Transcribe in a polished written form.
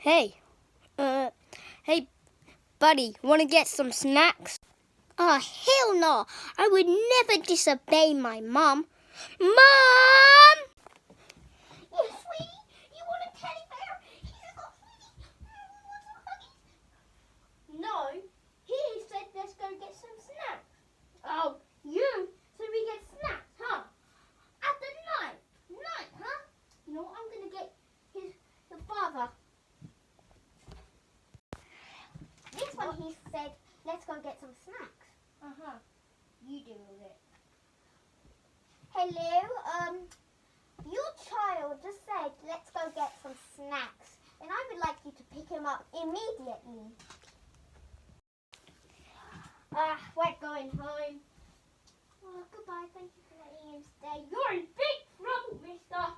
Hey, uh, hey, buddy, wanna get some snacks? Oh, hell no! I would never disobey my mom. Mom! Yes, sweetie? You want a teddy bear? Here you go, sweetie. No, he said let's go get some snacks. Oh, you said we get snacks, huh? After night, huh? You know what, I'm gonna get the father. This one he said, let's go get some snacks. Uh-huh. You deal with it. Hello, your child just said, let's go get some snacks. And I would like you to pick him up immediately. We're going home. Oh, goodbye. Thank you for letting him stay. You're in big trouble, mister.